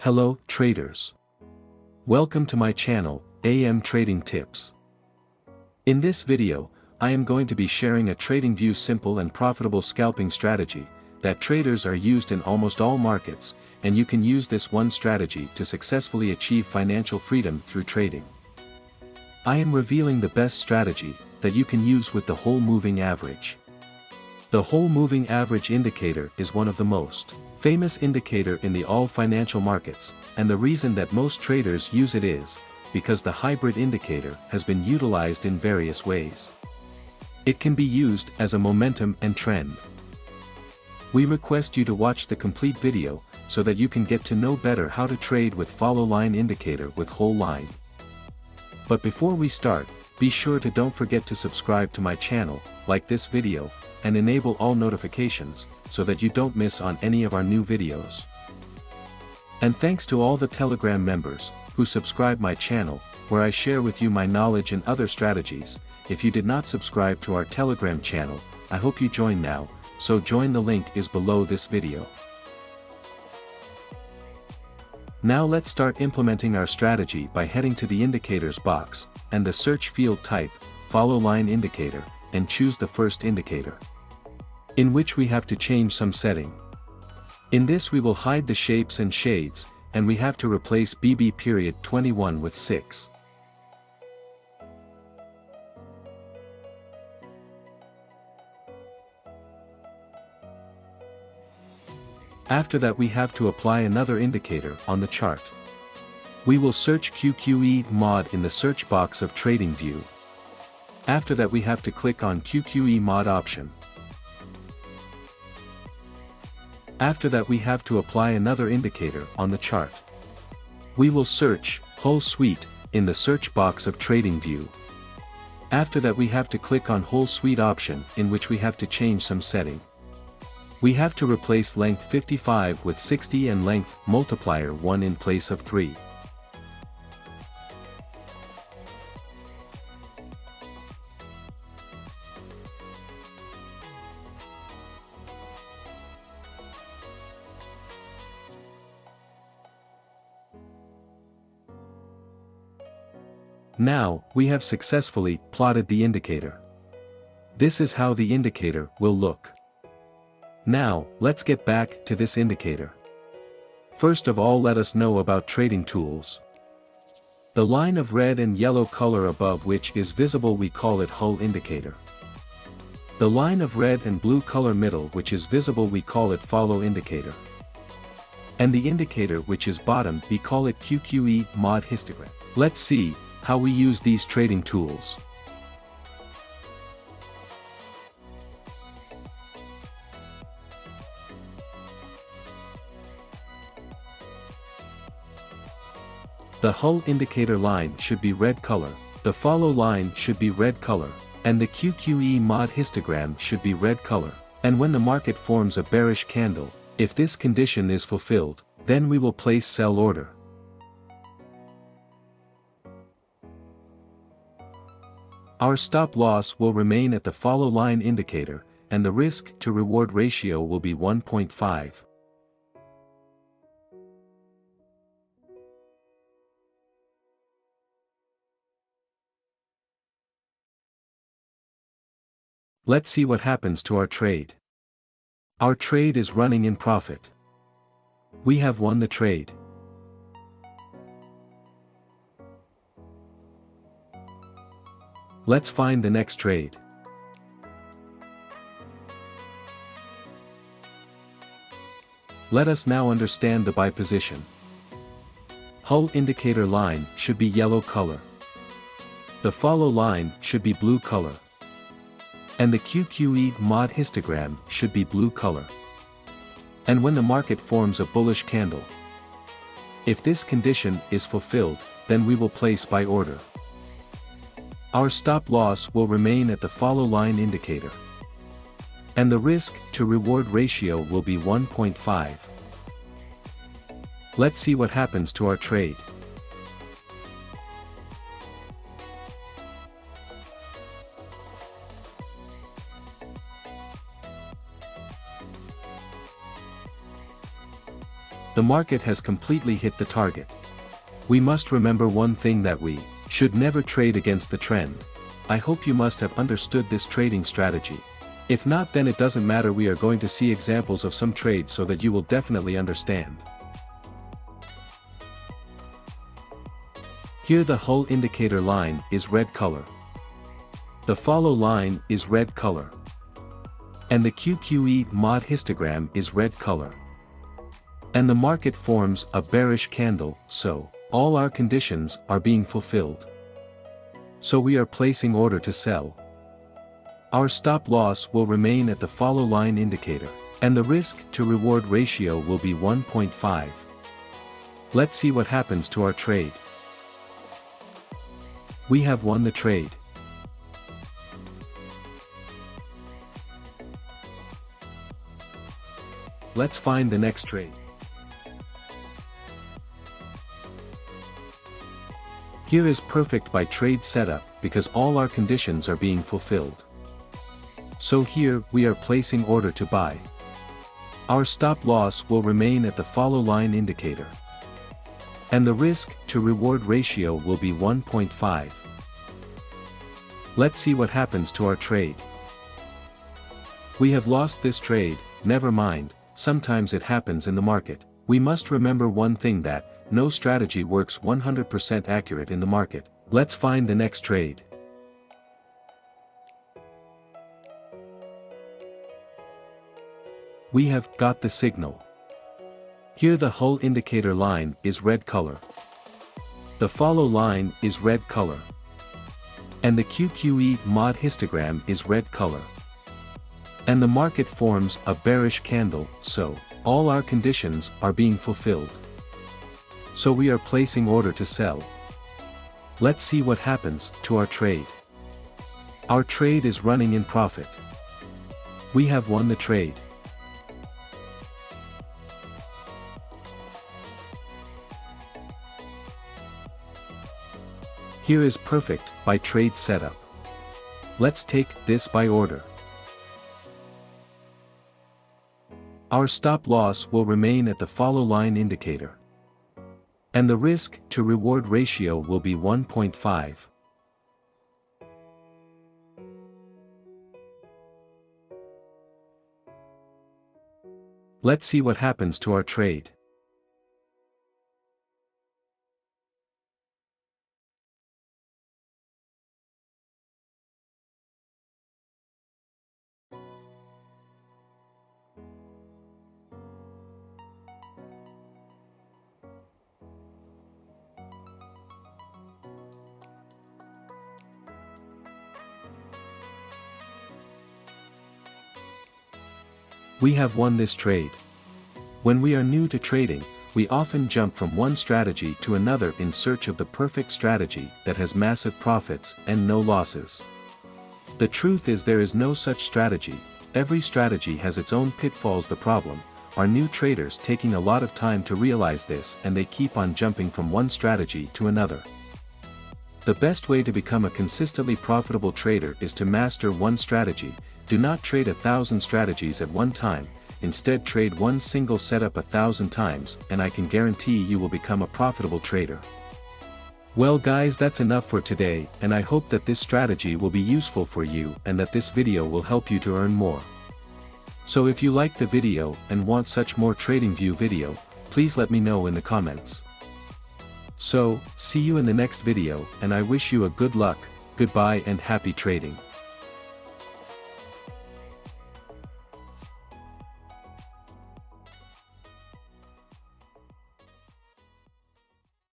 Hello, traders. Welcome to my channel, AM Trading Tips. In this video, I am going to be sharing a TradingView simple and profitable scalping strategy that traders are used in almost all markets, and you can use this one strategy to successfully achieve financial freedom through trading. I am revealing the best strategy that you can use with the whole moving average. The whole moving average indicator is one of the most famous indicator in all financial markets, and the reason that most traders use it is because the hybrid indicator has been utilized in various ways. It can be used as a momentum and trend. We request you to watch the complete video so that you can get to know better how to trade with follow line indicator with whole line. But before we start, be sure to don't forget to subscribe to my channel, like this video, and enable all notifications, so that you don't miss on any of our new videos. And thanks to all the Telegram members, who subscribe my channel, where I share with you my knowledge and other strategies. If you did not subscribe to our Telegram channel, I hope you join now, so join, the link is below this video. Now let's start implementing our strategy by heading to the indicators box, and the search field type, follow line indicator, and choose the first indicator, in which we have to change some setting. In this we will hide the shapes and shades, and we have to replace BB.21 with 6. After that we have to apply another indicator on the chart. We will search QQE mod in the search box of TradingView. After that we have to click on QQE mod option. After that we have to apply another indicator on the chart. We will search whole suite in the search box of TradingView. After that we have to click on whole suite option, in which we have to change some setting. We have to replace length 55 with 60 and length multiplier 1 in place of 3. Now, we have successfully plotted the indicator. This is how the indicator will look. Now, let's get back to this indicator. First of all, let us know about trading tools. The line of red and yellow color above which is visible, we call it hull indicator. The line of red and blue color middle which is visible, we call it follow indicator. And the indicator which is bottom, we call it QQE mod histogram. Let's see how we use these trading tools. The hull indicator line should be red color, the follow line should be red color, and the QQE mod histogram should be red color. And when the market forms a bearish candle, if this condition is fulfilled, then we will place sell order. Our stop loss will remain at the follow line indicator, and the risk to reward ratio will be 1.5. Let's see what happens to our trade. Our trade is running in profit. We have won the trade. Let's find the next trade. Let us now understand the buy position. Hull indicator line should be yellow color. The follow line should be blue color. And the QQE mod histogram should be blue color. And when the market forms a bullish candle, if this condition is fulfilled, then we will place buy order. Our stop loss will remain at the follow line indicator. And the risk to reward ratio will be 1.5. Let's see what happens to our trade. The market has completely hit the target. We must remember one thing, that we should never trade against the trend. I hope you must have understood this trading strategy. If not, then it doesn't matter, we are going to see examples of some trades so that you will definitely understand. Here the hull indicator line is red color. The follow line is red color. And the QQE mod histogram is red color. And the market forms a bearish candle, so all our conditions are being fulfilled. So we are placing order to sell. Our stop loss will remain at the follow line indicator, and the risk to reward ratio will be 1.5. Let's see what happens to our trade. We have won the trade. Let's find the next trade. Here is perfect by trade setup because all our conditions are being fulfilled. So here we are placing order to buy. Our stop loss will remain at the follow line indicator. And the risk to reward ratio will be 1.5. Let's see what happens to our trade. We have lost this trade. Never mind, sometimes it happens in the market. We must remember one thing, that no strategy works 100% accurate in the market. Let's find the next trade. We have got the signal. Here the hull indicator line is red color. The follow line is red color. And the QQE mod histogram is red color. And the market forms a bearish candle, so all our conditions are being fulfilled. So we are placing order to sell. Let's see what happens to our trade. Our trade is running in profit. We have won the trade. Here is perfect by trade setup. Let's take this buy order. Our stop loss will remain at the follow line indicator. And the risk to reward ratio will be 1.5. Let's see what happens to our trade. We have won this trade. When we are new to trading, we often jump from one strategy to another in search of the perfect strategy that has massive profits and no losses. The truth is, there is no such strategy. Every strategy has its own pitfalls. The problem are new traders taking a lot of time to realize this, and they keep on jumping from one strategy to another. The best way to become a consistently profitable trader is to master one strategy. Do not trade 1,000 strategies at one time, instead trade one single setup 1,000 times, and I can guarantee you will become a profitable trader. Well guys, that's enough for today, and I hope that this strategy will be useful for you and that this video will help you to earn more. So if you liked the video and want such more TradingView video, please let me know in the comments. So, see you in the next video, and I wish you a good luck, goodbye and happy trading.